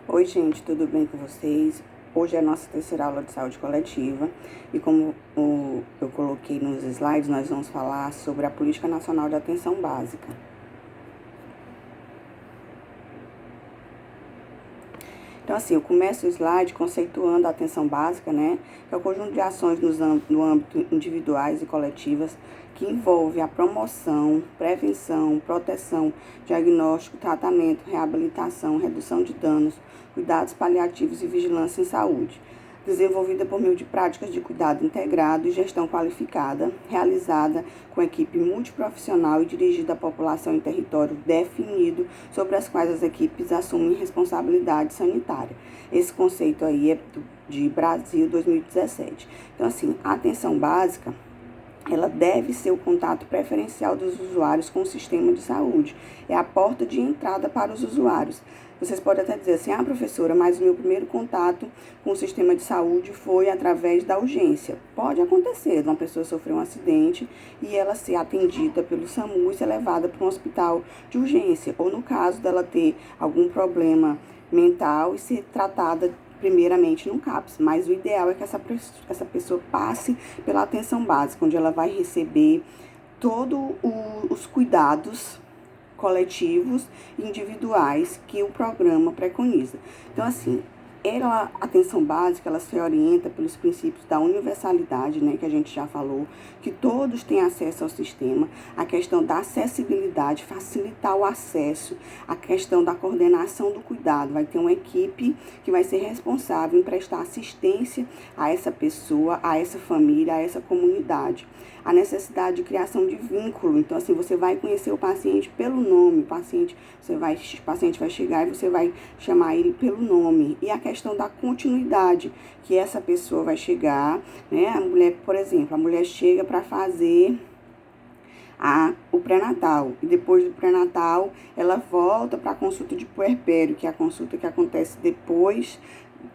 Oi, gente, tudo bem com vocês? Hoje é a nossa terceira aula de saúde coletiva e como eu coloquei nos slides, nós vamos falar sobre a Política Nacional de Atenção Básica. Então, assim, eu começo o slide conceituando a atenção básica, né? Que é o conjunto de ações no âmbito individuais e coletivas que envolve a promoção, prevenção, proteção, diagnóstico, tratamento, reabilitação, redução de danos, cuidados paliativos e vigilância em saúde, desenvolvida por meio de práticas de cuidado integrado e gestão qualificada, realizada com equipe multiprofissional e dirigida à população em território definido, sobre as quais as equipes assumem responsabilidade sanitária. Esse conceito aí é de Brasil 2017. Então, assim, a atenção básica, ela deve ser o contato preferencial dos usuários com o sistema de saúde. É a porta de entrada para os usuários. Vocês podem até dizer assim, professora, mas o meu primeiro contato com o sistema de saúde foi através da urgência. Pode acontecer, uma pessoa sofreu um acidente e ela ser atendida pelo SAMU e ser levada para um hospital de urgência. Ou no caso dela ter algum problema mental e ser tratada primeiramente no CAPS, mas o ideal é que essa pessoa passe pela atenção básica, onde ela vai receber todos os cuidados coletivos e individuais que o programa preconiza. Então, assim, a atenção básica, ela se orienta pelos princípios da universalidade, né, que a gente já falou, que todos têm acesso ao sistema, a questão da acessibilidade, facilitar o acesso, a questão da coordenação do cuidado, vai ter uma equipe que vai ser responsável em prestar assistência a essa pessoa, a essa família, a essa comunidade. A necessidade de criação de vínculo, então assim, você vai conhecer o paciente pelo nome, o paciente vai chegar e você vai chamar ele pelo nome. E a questão da continuidade, que essa pessoa vai chegar, né? A mulher, por exemplo, a mulher chega para fazer o pré-natal, e depois do pré-natal ela volta para a consulta de puerpério, que é a consulta que acontece depois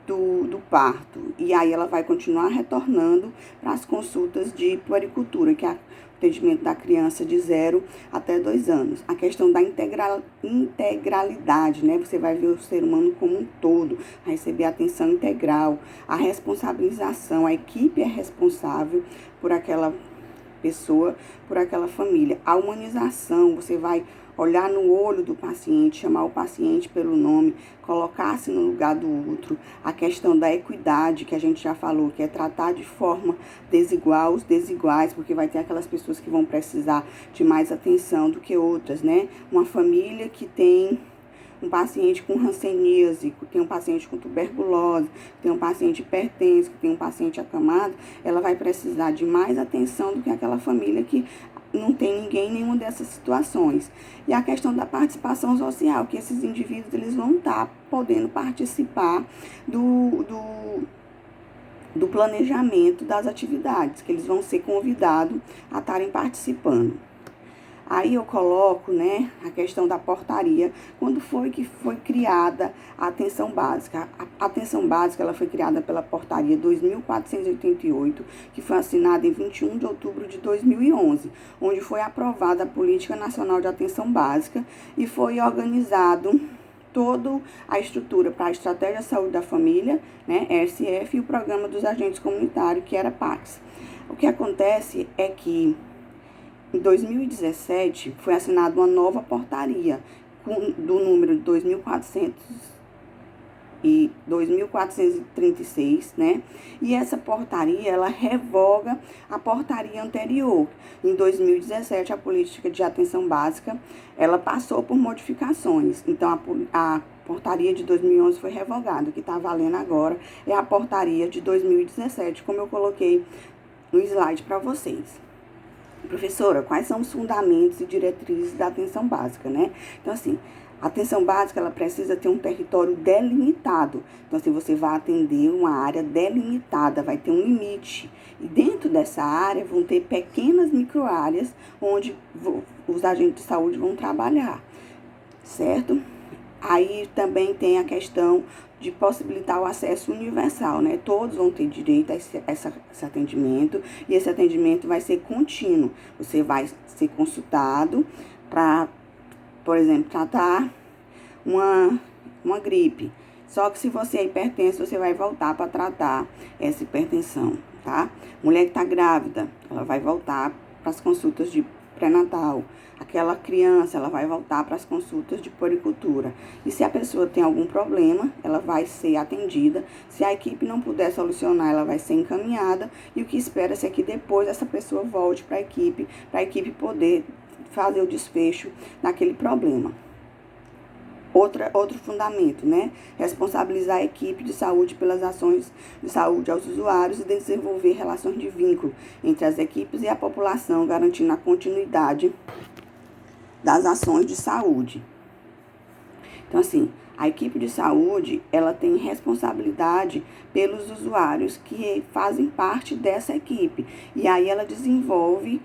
do parto, e aí ela vai continuar retornando para as consultas de puericultura, que é o atendimento da criança de 0 até 2 anos. A questão da integralidade, né? Você vai ver o ser humano como um todo, vai receber atenção integral, a responsabilização, a equipe é responsável por aquela pessoa, por aquela família. A humanização, você vai olhar no olho do paciente, chamar o paciente pelo nome, colocar-se no lugar do outro. A questão da equidade, que a gente já falou, que é tratar de forma desigual os desiguais, porque vai ter aquelas pessoas que vão precisar de mais atenção do que outras, né? Uma família que tem um paciente com hanseníase, tem um paciente com tuberculose, tem um paciente hipertenso, tem um paciente acamado, ela vai precisar de mais atenção do que aquela família que não tem ninguém em nenhuma dessas situações. E a questão da participação social, que esses indivíduos eles vão estar podendo participar do planejamento das atividades, que eles vão ser convidados a estarem participando. Aí eu coloco, né, a questão da portaria, quando foi que foi criada a atenção básica. A atenção básica ela foi criada pela portaria 2488, que foi assinada em 21 de outubro de 2011, onde foi aprovada a Política Nacional de Atenção Básica e foi organizado toda a estrutura para a Estratégia de Saúde da Família, né, ESF, e o Programa dos Agentes Comunitários, que era PACS. O que acontece é que em 2017, foi assinada uma nova portaria do número 2436, né? E essa portaria, ela revoga a portaria anterior. Em 2017, a política de atenção básica, ela passou por modificações. Então, a portaria de 2011 foi revogada. O que está valendo agora é a portaria de 2017, como eu coloquei no slide para vocês. Professora, quais são os fundamentos e diretrizes da atenção básica, né? Então, assim, a atenção básica, ela precisa ter um território delimitado. Então, assim, você vai atender uma área delimitada, vai ter um limite. E dentro dessa área vão ter pequenas microáreas onde os agentes de saúde vão trabalhar, certo? Aí também tem a questão de possibilitar o acesso universal, né? Todos vão ter direito a esse atendimento, e esse atendimento vai ser contínuo. Você vai ser consultado para, por exemplo, tratar uma gripe. Só que se você é hipertenso, você vai voltar para tratar essa hipertensão, tá? Mulher que está grávida, ela vai voltar para as consultas de pré-natal. Aquela criança, ela vai voltar para as consultas de puericultura. E se a pessoa tem algum problema, ela vai ser atendida. Se a equipe não puder solucionar, ela vai ser encaminhada. E o que espera-se é que depois essa pessoa volte para a equipe poder fazer o desfecho naquele problema. Outro fundamento, né? Responsabilizar a equipe de saúde pelas ações de saúde aos usuários e desenvolver relações de vínculo entre as equipes e a população, garantindo a continuidade das ações de saúde. Então, assim, a equipe de saúde, ela tem responsabilidade pelos usuários que fazem parte dessa equipe. E aí ela desenvolve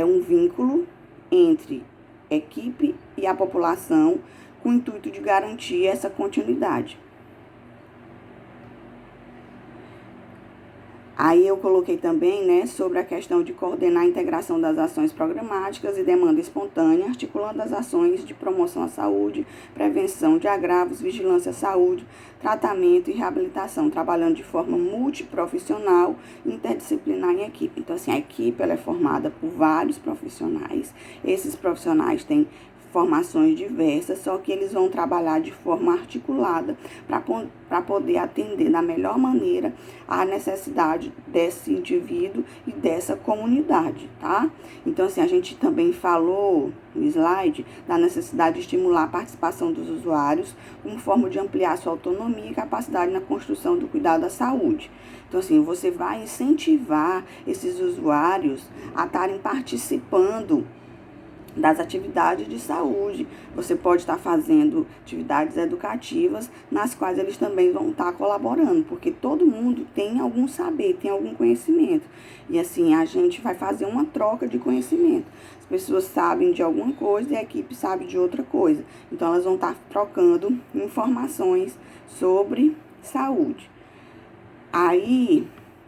um vínculo entre equipe e a população com o intuito de garantir essa continuidade. Aí eu coloquei também, né, sobre a questão de coordenar a integração das ações programáticas e demanda espontânea, articulando as ações de promoção à saúde, prevenção de agravos, vigilância à saúde, tratamento e reabilitação, trabalhando de forma multiprofissional e interdisciplinar em equipe. Então, assim, a equipe ela é formada por vários profissionais. Esses profissionais têm formações diversas, só que eles vão trabalhar de forma articulada para poder atender da melhor maneira a necessidade desse indivíduo e dessa comunidade, tá? Então, assim, a gente também falou no slide da necessidade de estimular a participação dos usuários como forma de ampliar sua autonomia e capacidade na construção do cuidado à saúde. Então, assim, você vai incentivar esses usuários a estarem participando das atividades de saúde. Você pode estar fazendo atividades educativas nas quais eles também vão estar colaborando, porque todo mundo tem algum saber, tem algum conhecimento. E assim, a gente vai fazer uma troca de conhecimento. As pessoas sabem de alguma coisa e a equipe sabe de outra coisa. Então, elas vão estar trocando informações sobre saúde. Aí,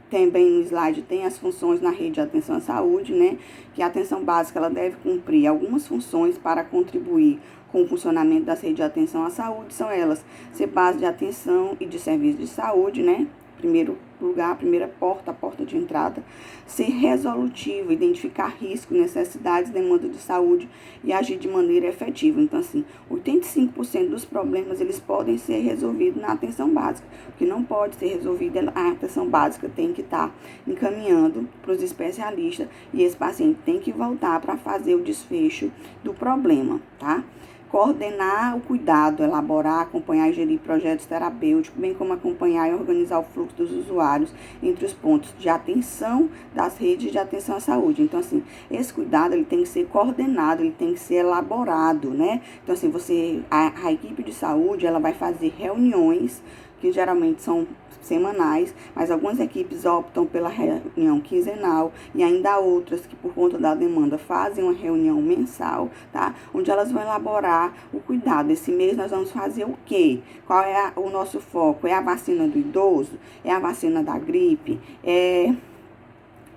também no slide tem as funções na rede de atenção à saúde, né? Que a atenção básica ela deve cumprir algumas funções para contribuir com o funcionamento das redes de atenção à saúde. São elas ser base de atenção e de serviço de saúde, né? Primeiro lugar, a primeira porta, a porta de entrada. Ser resolutivo, identificar risco, necessidades, demanda de saúde e agir de maneira efetiva. Então, assim, 85% dos problemas, eles podem ser resolvidos na atenção básica. O que não pode ser resolvido, a atenção básica tem que estar encaminhando para os especialistas e esse paciente tem que voltar para fazer o desfecho do problema, tá? Coordenar o cuidado, elaborar, acompanhar e gerir projetos terapêuticos, bem como acompanhar e organizar o fluxo dos usuários entre os pontos de atenção das redes de atenção à saúde. Então, assim, esse cuidado ele tem que ser coordenado, ele tem que ser elaborado, né? Então, assim, a equipe de saúde, ela vai fazer reuniões, que geralmente são semanais, mas algumas equipes optam pela reunião quinzenal e ainda há outras que, por conta da demanda, fazem uma reunião mensal, tá? Onde elas vão elaborar o cuidado. Esse mês nós vamos fazer o quê? Qual é o nosso foco? É a vacina do idoso? É a vacina da gripe? É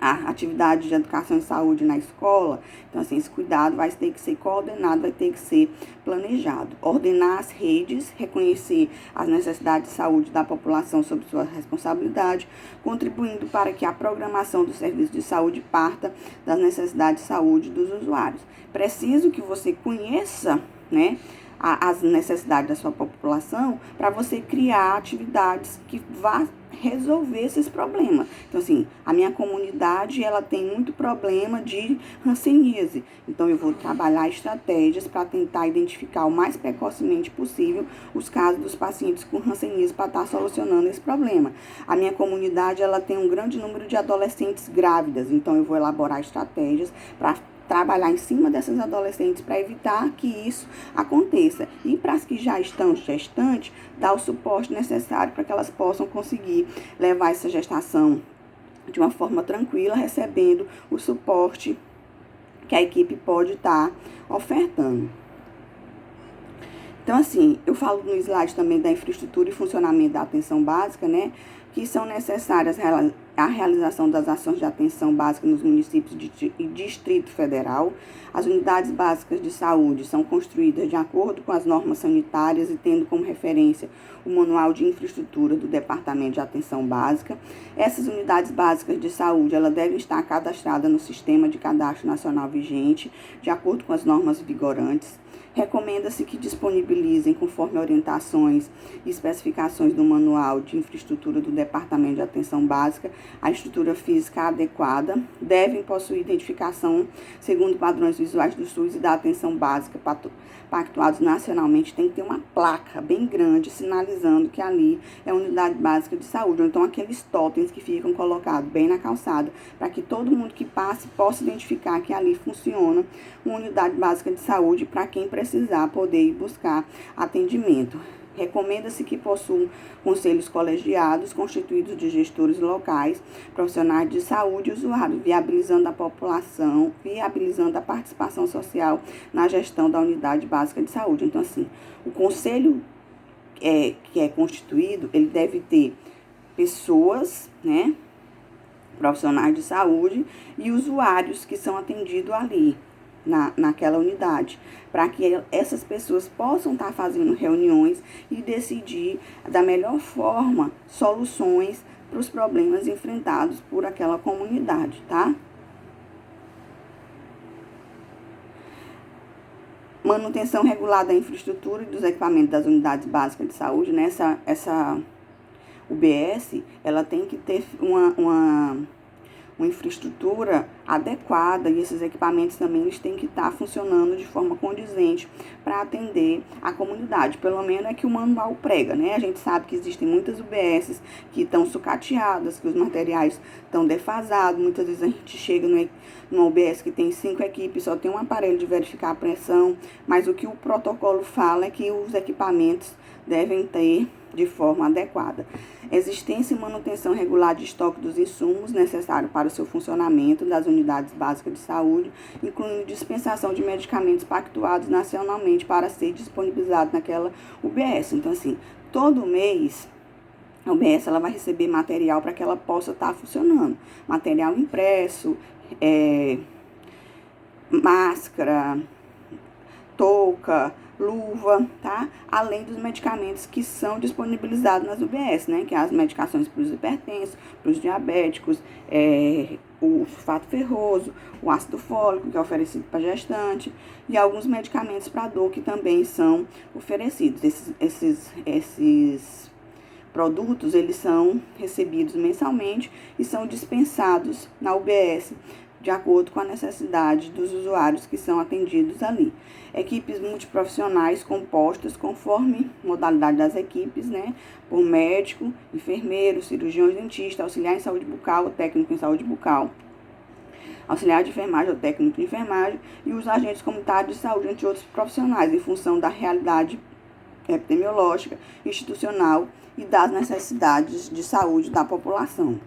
a atividade de educação e saúde na escola? Então, assim, esse cuidado vai ter que ser coordenado, vai ter que ser planejado. Ordenar as redes, reconhecer as necessidades de saúde da população sob sua responsabilidade, contribuindo para que a programação do serviço de saúde parta das necessidades de saúde dos usuários. Preciso que você conheça, né, as necessidades da sua população para você criar atividades que vá resolver esses problemas. Então, assim, a minha comunidade, ela tem muito problema de hanseníase. Então, eu vou trabalhar estratégias para tentar identificar o mais precocemente possível os casos dos pacientes com hanseníase para estar solucionando esse problema. A minha comunidade, ela tem um grande número de adolescentes grávidas. Então, eu vou elaborar estratégias para trabalhar em cima dessas adolescentes para evitar que isso aconteça. E para as que já estão gestantes, dar o suporte necessário para que elas possam conseguir levar essa gestação de uma forma tranquila, recebendo o suporte que a equipe pode estar ofertando. Então, assim, eu falo no slide também da infraestrutura e funcionamento da atenção básica, né? que são necessárias a realização das ações de atenção básica nos municípios e Distrito Federal. As unidades básicas de saúde são construídas de acordo com as normas sanitárias e tendo como referência o Manual de Infraestrutura do Departamento de Atenção Básica. Essas unidades básicas de saúde, elas devem estar cadastradas no Sistema de Cadastro Nacional vigente, de acordo com as normas vigorantes. Recomenda-se que disponibilizem, conforme orientações e especificações do Manual de Infraestrutura do Departamento de Atenção Básica, a estrutura física adequada, devem possuir identificação segundo padrões visuais do SUS e da atenção básica pactuados nacionalmente. Tem que ter uma placa bem grande sinalizando que ali é a unidade básica de saúde, ou então aqueles totens que ficam colocados bem na calçada, para que todo mundo que passe possa identificar que ali funciona uma unidade básica de saúde para quem precisar poder ir buscar atendimento. Recomenda-se que possuam conselhos colegiados constituídos de gestores locais, profissionais de saúde e usuários, viabilizando a população, viabilizando a participação social na gestão da unidade básica de saúde. Então, assim, o conselho que é constituído, ele deve ter pessoas, né, profissionais de saúde e usuários que são atendidos ali, naquela unidade, para que essas pessoas possam estar fazendo reuniões e decidir da melhor forma soluções para os problemas enfrentados por aquela comunidade, tá? Manutenção regular da infraestrutura e dos equipamentos das unidades básicas de saúde, né? Essa UBS, ela tem que ter uma infraestrutura adequada, e esses equipamentos também eles têm que estar funcionando de forma condizente para atender a comunidade. Pelo menos é que o manual prega, né? A gente sabe que existem muitas UBSs que estão sucateadas, que os materiais estão defasados. Muitas vezes a gente chega numa UBS que tem 5 equipes, só tem um aparelho de verificar a pressão, mas o que o protocolo fala é que os equipamentos devem ter de forma adequada. Existência e manutenção regular de estoque dos insumos necessários para o seu funcionamento das unidades básicas de saúde, incluindo dispensação de medicamentos pactuados nacionalmente para ser disponibilizado naquela UBS. Então, assim, todo mês a UBS ela vai receber material para que ela possa estar funcionando. Material impresso, máscara, touca, luva, tá? Além dos medicamentos que são disponibilizados nas UBS, né? Que é as medicações para os hipertensos, para os diabéticos, o sulfato ferroso, o ácido fólico, que é oferecido para gestante, e alguns medicamentos para dor que também são oferecidos. Esses produtos, eles são recebidos mensalmente e são dispensados na UBS, de acordo com a necessidade dos usuários que são atendidos ali. Equipes multiprofissionais compostas conforme modalidade das equipes, né? Por médico, enfermeiro, cirurgião dentista, auxiliar em saúde bucal, técnico em saúde bucal, auxiliar de enfermagem ou técnico de enfermagem e os agentes comunitários de saúde, entre outros profissionais, em função da realidade epidemiológica, institucional e das necessidades de saúde da população.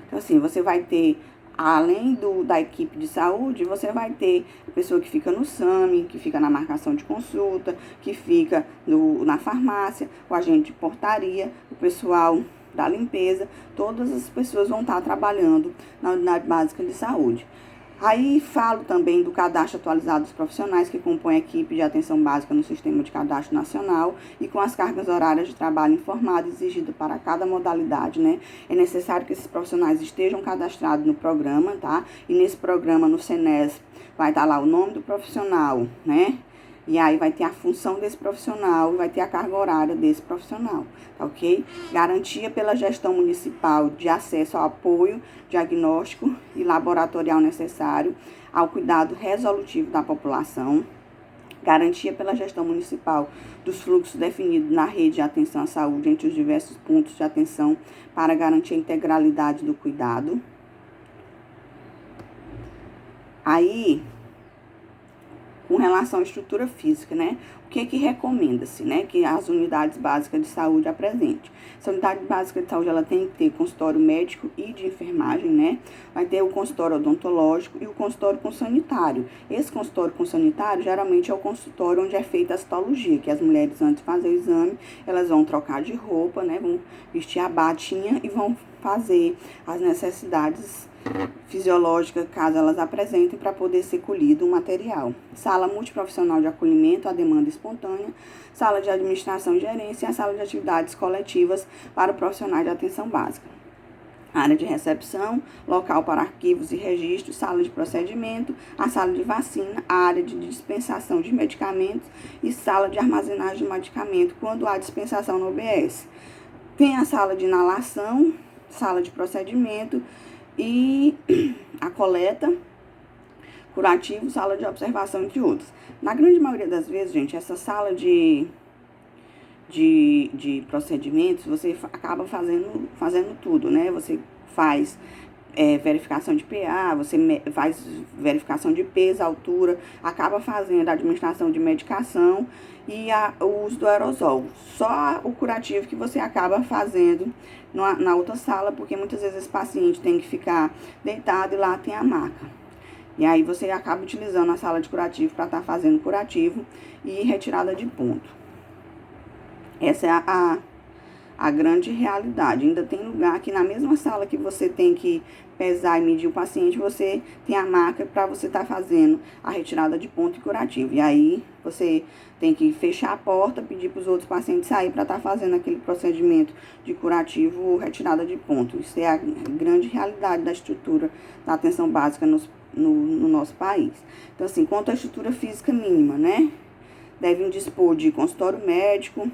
Então, assim, você vai ter, além da equipe de saúde, você vai ter a pessoa que fica no SAMI, que fica na marcação de consulta, que fica na farmácia, o agente de portaria, o pessoal da limpeza. Todas as pessoas vão estar trabalhando na unidade básica de saúde. Aí falo também do cadastro atualizado dos profissionais que compõem a equipe de atenção básica no Sistema de Cadastro Nacional e com as cargas horárias de trabalho informadas exigidas para cada modalidade, né? É necessário que esses profissionais estejam cadastrados no programa, tá? E nesse programa, no SENES, vai estar lá o nome do profissional, né? E aí vai ter a função desse profissional, vai ter a carga horária desse profissional, tá ok? Garantia pela gestão municipal de acesso ao apoio diagnóstico e laboratorial necessário ao cuidado resolutivo da população. Garantia pela gestão municipal dos fluxos definidos na rede de atenção à saúde entre os diversos pontos de atenção para garantir a integralidade do cuidado. Aí, com relação à estrutura física, né? O que recomenda-se, né? Que as unidades básicas de saúde apresentem. Essa unidade básica de saúde, ela tem que ter consultório médico e de enfermagem, né? Vai ter o consultório odontológico e o consultório com sanitário. Esse consultório com sanitário, geralmente é o consultório onde é feita a citologia, que as mulheres, antes de fazer o exame, elas vão trocar de roupa, né? Vão vestir a batinha e vão fazer as necessidades fisiológicas, caso elas apresentem, para poder ser colhido o material. Sala multiprofissional de acolhimento à demanda espontânea, sala de administração e gerência e a sala de atividades coletivas para profissionais de atenção básica. Área de recepção, local para arquivos e registros, sala de procedimento, a sala de vacina, a área de dispensação de medicamentos e sala de armazenagem de medicamento quando há dispensação no OBS. Tem a sala de inalação, sala de procedimento e a coleta, curativo, sala de observação, entre outros. Na grande maioria das vezes, gente, essa sala de procedimentos, você acaba fazendo tudo, né? Você faz verificação de pH, você faz verificação de peso, altura, acaba fazendo a administração de medicação e o uso do aerosol. Só o curativo que você acaba fazendo na outra sala, porque muitas vezes esse paciente tem que ficar deitado e lá tem a maca. E aí você acaba utilizando a sala de curativo para estar fazendo curativo e retirada de ponto. Essa é a grande realidade. Ainda tem lugar que na mesma sala que você tem que pesar e medir o paciente, você tem a maca para você estar fazendo a retirada de ponto e curativo. E aí você tem que fechar a porta, pedir para os outros pacientes sair para estar fazendo aquele procedimento de curativo ou retirada de ponto. Isso é a grande realidade da estrutura da atenção básica no nosso país. Então, assim, quanto à estrutura física mínima, né? Devem dispor de consultório médico,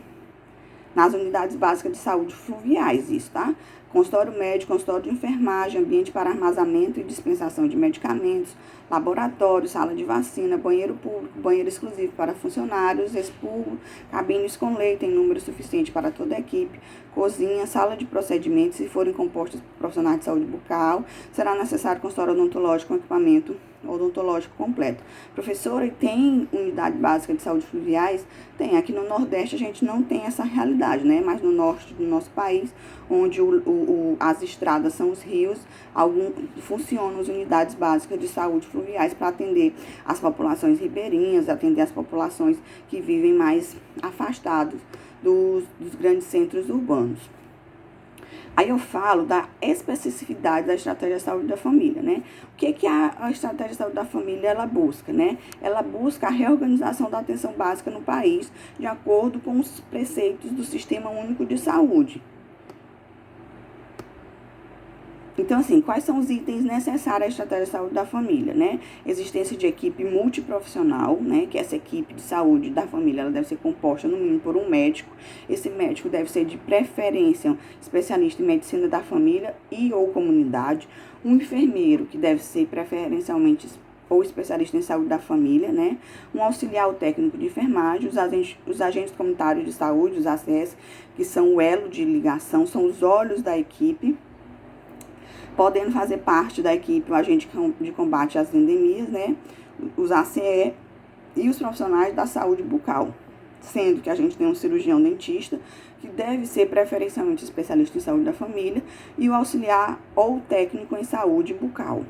nas unidades básicas de saúde fluviais, isso, tá? Consultório médico, consultório de enfermagem, ambiente para armazenamento e dispensação de medicamentos, laboratório, sala de vacina, banheiro público, banheiro exclusivo para funcionários, expurgo, cabines com leito em número suficiente para toda a equipe, cozinha, sala de procedimentos, se forem compostas por profissionais de saúde bucal, será necessário consultório odontológico com equipamento odontológico completo. Professora, e tem unidade básica de saúde fluviais? Tem. Aqui no Nordeste a gente não tem essa realidade, né? Mas no Norte do nosso país, onde as estradas são os rios, funcionam as unidades básicas de saúde fluviais para atender as populações ribeirinhas, atender as populações que vivem mais afastados dos grandes centros urbanos. Aí eu falo da especificidade da estratégia de saúde da família, né? O que a estratégia de saúde da família, ela busca, né? Ela busca a reorganização da atenção básica no país, de acordo com os preceitos do Sistema Único de Saúde. Então, assim, quais são os itens necessários à estratégia de saúde da família, né? Existência de equipe multiprofissional, né? Que essa equipe de saúde da família, ela deve ser composta, no mínimo, por um médico. Esse médico deve ser, de preferência, especialista em medicina da família e ou comunidade. Um enfermeiro, que deve ser, preferencialmente, ou especialista em saúde da família, né? Um auxiliar técnico de enfermagem, os agentes comunitários de saúde, os ACS, que são o elo de ligação, são os olhos da equipe, podendo fazer parte da equipe o agente de combate às endemias, né? Os ACE e os profissionais da saúde bucal, sendo que a gente tem um cirurgião dentista, que deve ser preferencialmente especialista em saúde da família, e o auxiliar ou técnico em saúde bucal.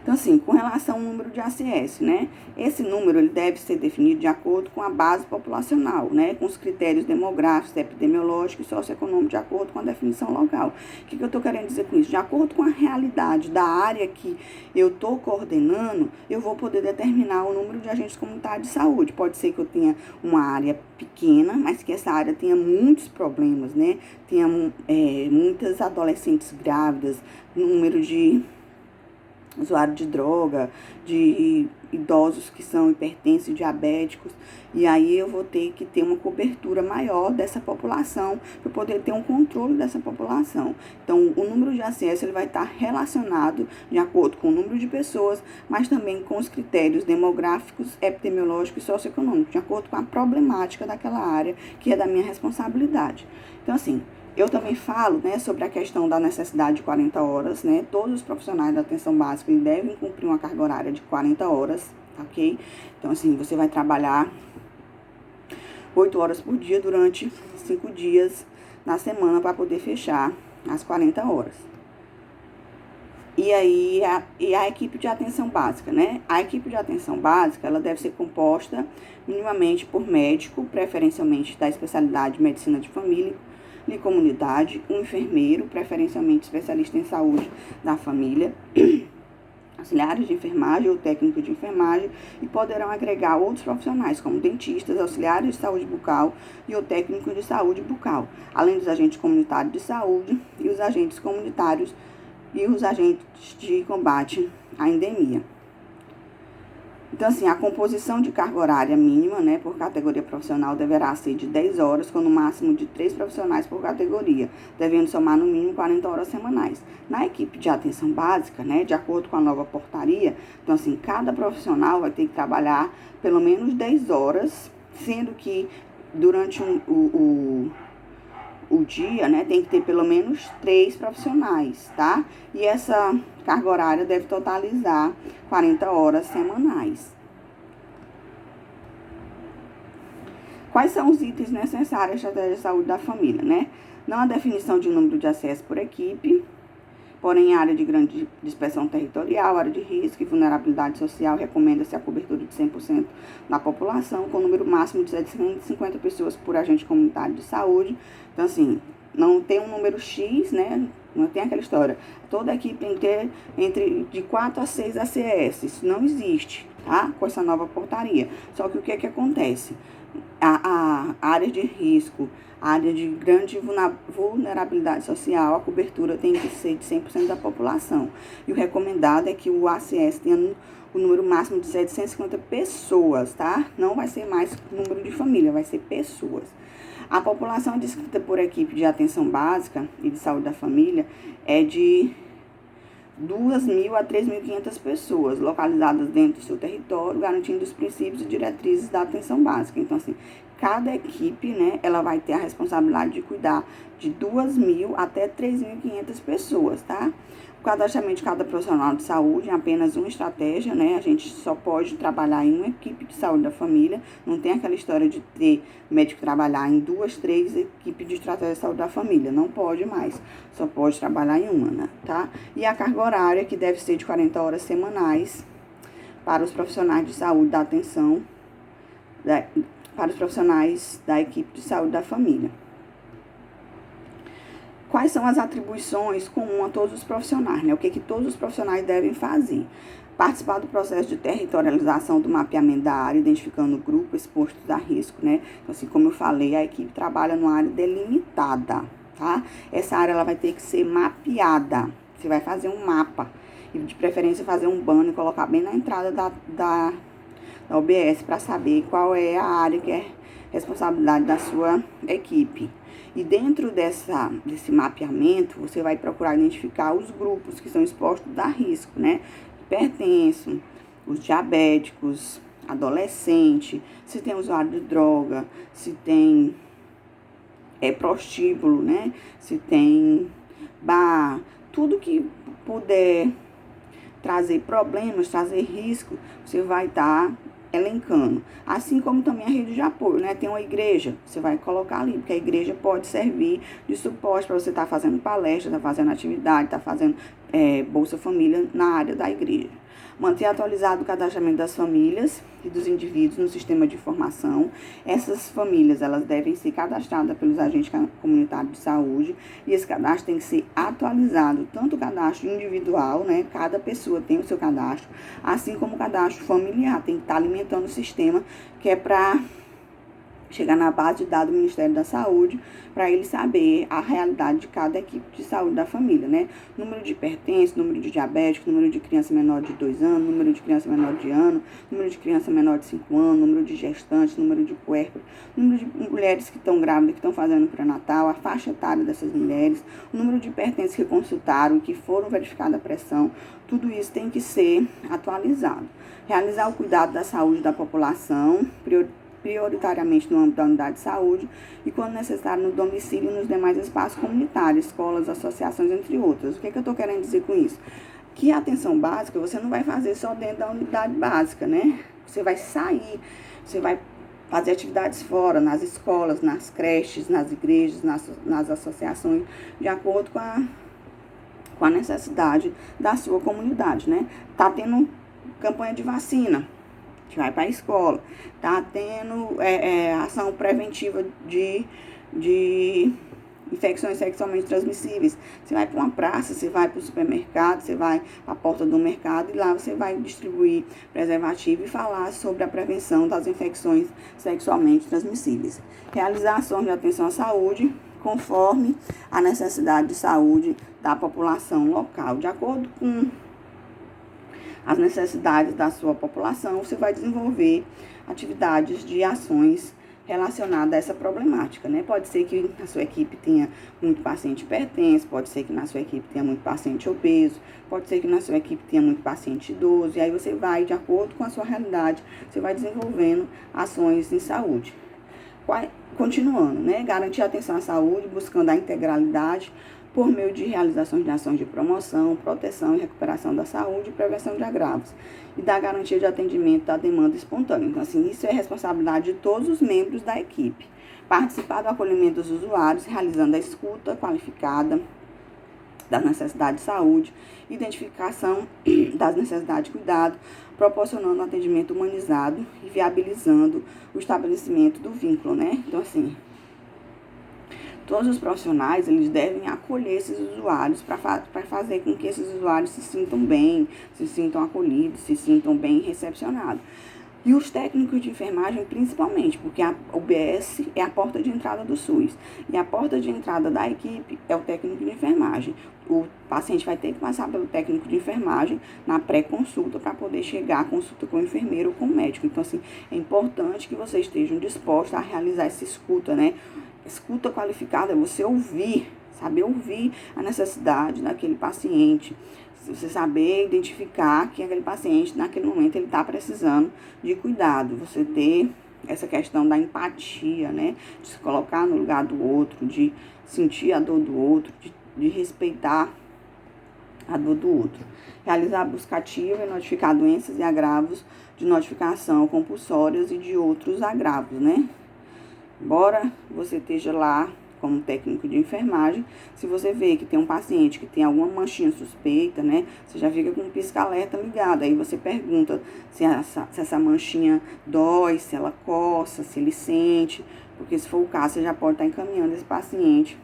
Então, assim, com relação ao número de ACS, né? Esse número, ele deve ser definido de acordo com a base populacional, né? Com os critérios demográficos, epidemiológicos e socioeconômicos, de acordo com a definição local. O que eu estou querendo dizer com isso? De acordo com a realidade da área que eu estou coordenando, eu vou poder determinar o número de agentes comunitários de saúde. Pode ser que eu tenha uma área pequena, mas que essa área tenha muitos problemas, né? Tenha muitas adolescentes grávidas, número de usuário de droga, de idosos que são hipertensos, diabéticos, e aí eu vou ter que ter uma cobertura maior dessa população para poder ter um controle dessa população. Então, o número de ACS, ele vai estar relacionado de acordo com o número de pessoas, mas também com os critérios demográficos, epidemiológicos e socioeconômicos, de acordo com a problemática daquela área, que é da minha responsabilidade. Então, assim, Eu também falo, né, sobre a questão da necessidade de 40 horas, né? Todos os profissionais da atenção básica devem cumprir uma carga horária de 40 horas, ok? Então, assim, você vai trabalhar 8 horas por dia durante 5 dias na semana para poder fechar as 40 horas. E aí, a equipe de atenção básica, né? A equipe de atenção básica, ela deve ser composta minimamente por médico, preferencialmente da especialidade de medicina de família e comunidade, um enfermeiro, preferencialmente especialista em saúde da família, auxiliares de enfermagem ou técnico de enfermagem, e poderão agregar outros profissionais, como dentistas, auxiliares de saúde bucal e o técnico de saúde bucal, além dos agentes comunitários de saúde e os agentes comunitários e os agentes de combate à endemia. Então, assim, a composição de carga horária mínima, né, por categoria profissional deverá ser de 10 horas, com no máximo de 3 profissionais por categoria, devendo somar no mínimo 40 horas semanais. Na equipe de atenção básica, né, de acordo com a nova portaria, então, assim, cada profissional vai ter que trabalhar pelo menos 10 horas, sendo que durante o dia, né, tem que ter pelo menos 3 profissionais, tá? E essa carga horária deve totalizar 40 horas semanais. Quais são os itens necessários à estratégia de saúde da família, né? Não há definição de número de acesso por equipe, porém, área de grande dispersão territorial, área de risco e vulnerabilidade social, recomenda-se a cobertura de 100% da população, com número máximo de 750 pessoas por agente comunitário de saúde. Então, assim, não tem um número X, né? Não tem aquela história. Toda equipe tem que ter de 4 a 6 ACS. Isso não existe, tá? Com essa nova portaria. Só que o que é que acontece? A área de risco, a área de grande vulnerabilidade social, a cobertura tem que ser de 100% da população. E o recomendado é que o ACS tenha o número máximo de 750 pessoas, tá? Não vai ser mais número de família, vai ser pessoas. A população descrita por equipe de atenção básica e de saúde da família é de 2.000 a 3.500 pessoas localizadas dentro do seu território, garantindo os princípios e diretrizes da atenção básica. Então, assim, cada equipe, né, ela vai ter a responsabilidade de cuidar de 2.000 até 3.500 pessoas, tá? O cadastramento de cada profissional de saúde é apenas uma estratégia, né? A gente só pode trabalhar em uma equipe de saúde da família. Não tem aquela história de ter médico trabalhar em 2, 3 equipes de estratégia de saúde da família. Não pode mais. Só pode trabalhar em uma, né? Tá? E a carga horária, que deve ser de 40 horas semanais para os profissionais de saúde da atenção, para os profissionais da equipe de saúde da família. Quais são as atribuições comuns a todos os profissionais, né? O que todos os profissionais devem fazer? Participar do processo de territorialização do mapeamento da área, identificando o grupo exposto a risco, né? Então, assim, como eu falei, a equipe trabalha numa área delimitada, tá? Essa área, ela vai ter que ser mapeada. Você vai fazer um mapa. E, de preferência, fazer um banner e colocar bem na entrada da OBS para saber qual é a área que é responsabilidade da sua equipe. E dentro desse mapeamento, você vai procurar identificar os grupos que são expostos a risco, né? Hipertenso, os diabéticos, adolescente, se tem usuário de droga, se tem prostíbulo, né? Se tem bar, tudo que puder trazer problemas, trazer risco, você vai estar elencando. Assim como também a rede de apoio, né? Tem uma igreja, você vai colocar ali, porque a igreja pode servir de suporte para você estar fazendo palestra, estar fazendo atividade, estar fazendo Bolsa Família na área da igreja. Manter atualizado o cadastramento das famílias e dos indivíduos no sistema de informação. Essas famílias, elas devem ser cadastradas pelos agentes comunitários de saúde, e esse cadastro tem que ser atualizado, tanto o cadastro individual, né? Cada pessoa tem o seu cadastro, assim como o cadastro familiar, tem que estar alimentando o sistema, que é para chegar na base de dados do Ministério da Saúde, para ele saber a realidade de cada equipe de saúde da família, né? Número de hipertenso, número de diabético, número de criança menor de 2 anos, número de criança menor de ano, número de criança menor de 5 anos, número de gestantes, número de puérperas, número de mulheres que estão grávidas, que estão fazendo pré-natal, a faixa etária dessas mulheres, o número de hipertensos que consultaram, que foram verificada a pressão, tudo isso tem que ser atualizado. Realizar o cuidado da saúde da população, prioritariamente no âmbito da unidade de saúde e, quando necessário, no domicílio e nos demais espaços comunitários, escolas, associações, entre outras. O que eu estou querendo dizer com isso? Que a atenção básica você não vai fazer só dentro da unidade básica, né? Você vai sair, você vai fazer atividades fora, nas escolas, nas creches, nas igrejas, nas associações, de acordo com a necessidade da sua comunidade, né? Tá tendo campanha de vacina, a gente vai para a escola. Tá tendo ação preventiva de infecções sexualmente transmissíveis. Você vai para uma praça, você vai para o supermercado, você vai para a porta do mercado e lá você vai distribuir preservativo e falar sobre a prevenção das infecções sexualmente transmissíveis. Realizar ações de atenção à saúde conforme a necessidade de saúde da população local. De acordo com as necessidades da sua população, você vai desenvolver atividades de ações relacionada a essa problemática, né? Pode ser que na sua equipe tenha muito paciente hipertenso, pode ser que na sua equipe tenha muito paciente obeso, pode ser que na sua equipe tenha muito paciente idoso, e aí você vai, de acordo com a sua realidade, você vai desenvolvendo ações em saúde. Continuando, né? Garantir a atenção à saúde, buscando a integralidade por meio de realizações de ações de promoção, proteção e recuperação da saúde e prevenção de agravos, e da garantia de atendimento da demanda espontânea. Então, assim, isso é responsabilidade de todos os membros da equipe. Participar do acolhimento dos usuários, realizando a escuta qualificada das necessidades de saúde, identificação das necessidades de cuidado, proporcionando um atendimento humanizado e viabilizando o estabelecimento do vínculo, né? Então, assim, todos os profissionais, eles devem acolher esses usuários para fazer com que esses usuários se sintam bem, se sintam acolhidos, se sintam bem recepcionados. E os técnicos de enfermagem, principalmente, porque a UBS é a porta de entrada do SUS. E a porta de entrada da equipe é o técnico de enfermagem. O paciente vai ter que passar pelo técnico de enfermagem na pré-consulta para poder chegar à consulta com o enfermeiro ou com o médico. Então, assim, é importante que vocês estejam dispostos a realizar essa escuta, né? Escuta qualificada é você ouvir, saber ouvir a necessidade daquele paciente. Você saber identificar que aquele paciente, naquele momento, ele está precisando de cuidado. Você ter essa questão da empatia, né? De se colocar no lugar do outro, de sentir a dor do outro, de respeitar a dor do outro. Realizar a busca ativa e notificar doenças e agravos de notificação compulsórias e de outros agravos, né? Embora você esteja lá como técnico de enfermagem, se você vê que tem um paciente que tem alguma manchinha suspeita, né? Você já fica com um pisca-alerta ligado. Aí você pergunta se essa manchinha dói, se ela coça, se ele sente. Porque se for o caso, você já pode estar encaminhando esse paciente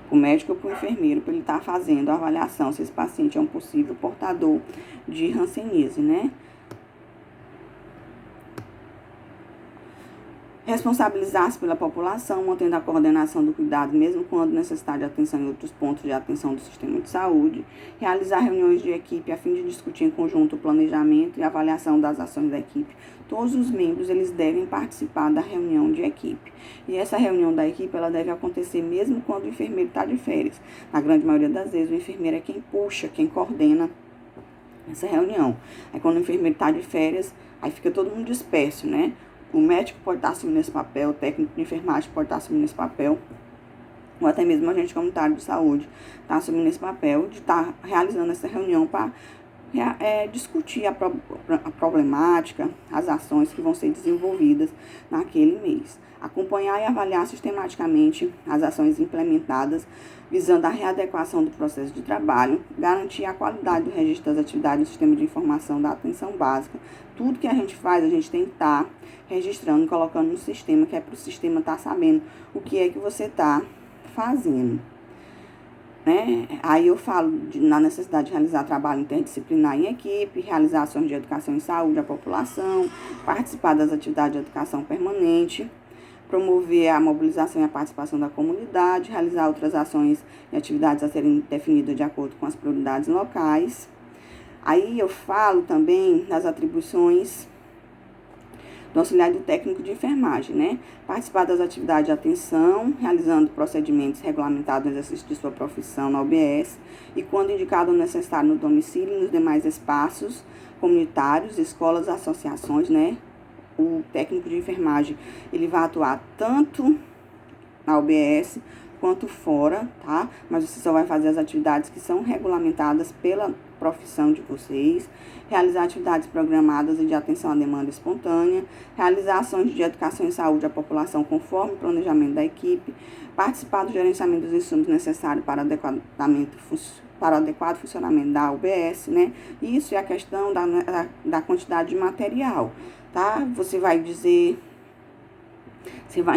para o médico ou para o enfermeiro, para ele estar fazendo a avaliação se esse paciente é um possível portador de hanseníase, né? Responsabilizar-se pela população, mantendo a coordenação do cuidado, mesmo quando necessidade de atenção em outros pontos de atenção do sistema de saúde. Realizar reuniões de equipe a fim de discutir em conjunto o planejamento e avaliação das ações da equipe. Todos os membros, eles devem participar da reunião de equipe. E essa reunião da equipe, ela deve acontecer mesmo quando o enfermeiro está de férias. Na grande maioria das vezes, o enfermeiro é quem puxa, quem coordena essa reunião. Aí quando o enfermeiro está de férias, aí fica todo mundo disperso, né? O médico pode estar assumindo esse papel, o técnico de enfermagem pode estar assumindo esse papel, ou até mesmo o agente comunitário de saúde está assumindo esse papel de estar realizando essa reunião para discutir a problemática, as ações que vão ser desenvolvidas naquele mês. Acompanhar e avaliar sistematicamente as ações implementadas, visando a readequação do processo de trabalho, garantir a qualidade do registro das atividades do sistema de informação da atenção básica. Tudo que a gente faz, a gente tem que estar registrando, colocando no sistema, que é para o sistema estar sabendo o que é que você está fazendo. Né? Aí eu falo na necessidade de realizar trabalho interdisciplinar em equipe, realizar ações de educação em saúde à população, participar das atividades de educação permanente, promover a mobilização e a participação da comunidade, realizar outras ações e atividades a serem definidas de acordo com as prioridades locais. Aí eu falo também das atribuições do auxiliar do técnico de enfermagem, né? Participar das atividades de atenção, realizando procedimentos regulamentados no exercício de sua profissão na UBS e, quando indicado necessário, no domicílio e nos demais espaços comunitários, escolas, associações, né? o técnico de enfermagem, ele vai atuar tanto na UBS quanto fora, tá? Mas você só vai fazer as atividades que são regulamentadas pela profissão de vocês, realizar atividades programadas e de atenção à demanda espontânea, realizar ações de educação e saúde à população conforme o planejamento da equipe, participar do gerenciamento dos insumos necessários para o adequado funcionamento da UBS, né? Isso é a questão da quantidade de material, tá? Você vai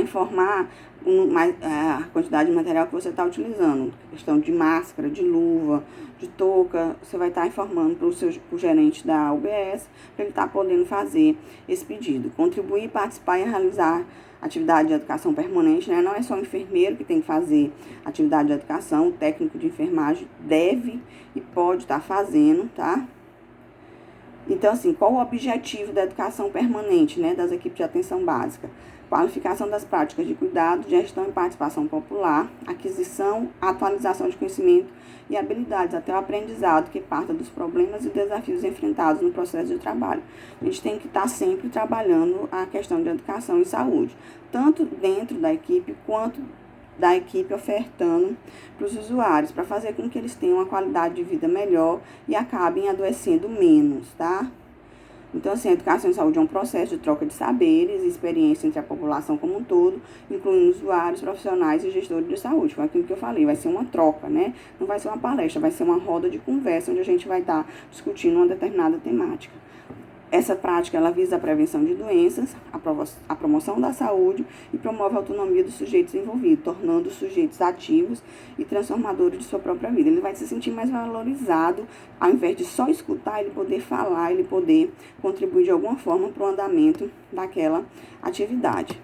informar a quantidade de material que você está utilizando, questão de máscara, de luva, de touca, você vai estar informando para o gerente da UBS, para ele estar podendo fazer esse pedido. Contribuir, participar e realizar atividade de educação permanente, né? Não é só o enfermeiro que tem que fazer atividade de educação, o técnico de enfermagem deve e pode estar fazendo, tá? Então, assim, qual o objetivo da educação permanente, né, das equipes de atenção básica? Qualificação das práticas de cuidado, gestão e participação popular, aquisição, atualização de conhecimento e habilidades, até o aprendizado que parta dos problemas e desafios enfrentados no processo de trabalho. A gente tem que estar sempre trabalhando a questão de educação e saúde, tanto dentro da equipe quanto da equipe ofertando para os usuários, para fazer com que eles tenham uma qualidade de vida melhor e acabem adoecendo menos, tá? Então, assim, a educação e saúde é um processo de troca de saberes e experiência entre a população como um todo, incluindo usuários, profissionais e gestores de saúde. Foi aquilo que eu falei, vai ser uma troca, né? Não vai ser uma palestra, vai ser uma roda de conversa onde a gente vai estar discutindo uma determinada temática. Essa prática, ela visa a prevenção de doenças, a promoção da saúde e promove a autonomia dos sujeitos envolvidos, tornando os sujeitos ativos e transformadores de sua própria vida. Ele vai se sentir mais valorizado, ao invés de só escutar, ele poder falar, ele poder contribuir de alguma forma para o andamento daquela atividade.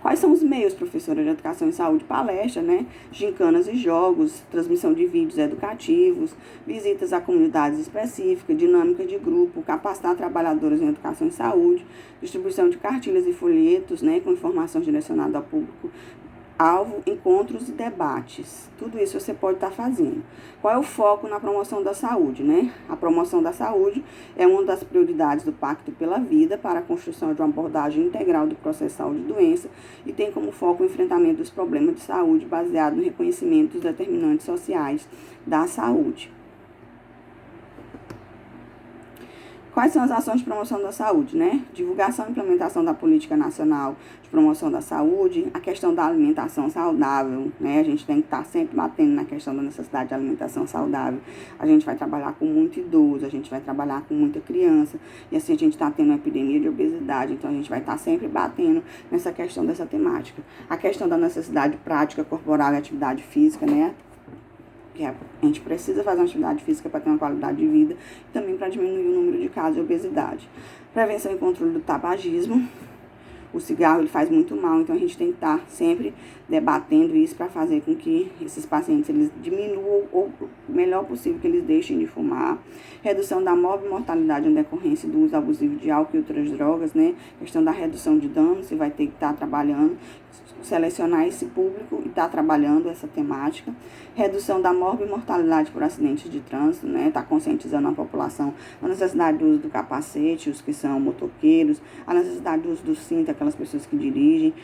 Quais são os meios, professora, de educação e saúde? Palestra, né? Gincanas e jogos, transmissão de vídeos educativos, visitas a comunidades específicas, dinâmica de grupo, capacitar trabalhadores em educação e saúde, distribuição de cartilhas e folhetos, né, com informação direcionada ao público alvo, encontros e debates. Tudo isso você pode estar fazendo. Qual é o foco na promoção da saúde, né? A promoção da saúde é uma das prioridades do Pacto pela Vida para a construção de uma abordagem integral do processo de saúde e doença e tem como foco o enfrentamento dos problemas de saúde baseado no reconhecimento dos determinantes sociais da saúde. Quais são as ações de promoção da saúde, né? Divulgação e implementação da política nacional de promoção da saúde, a questão da alimentação saudável, né? A gente tem que estar sempre batendo na questão da necessidade de alimentação saudável. A gente vai trabalhar com muito idoso, a gente vai trabalhar com muita criança, e assim a gente está tendo uma epidemia de obesidade, então a gente vai estar sempre batendo nessa questão dessa temática. A questão da necessidade prática corporal e atividade física, né? Que a gente precisa fazer uma atividade física para ter uma qualidade de vida e também para diminuir o número de casos de obesidade. Prevenção e controle do tabagismo. O cigarro, ele faz muito mal, então a gente tem que estar sempre debatendo isso para fazer com que esses pacientes eles diminuam o melhor possível que eles deixem de fumar. Redução da morbimortalidade em decorrência do uso abusivo de álcool e outras drogas, né? Questão da redução de danos, você vai ter que estar trabalhando, selecionar esse público e estar trabalhando essa temática. Redução da morbimortalidade por acidentes de trânsito, né? Tá conscientizando a população a necessidade do uso do capacete, os que são motoqueiros, a necessidade do uso do cinto, aquelas pessoas que dirigem,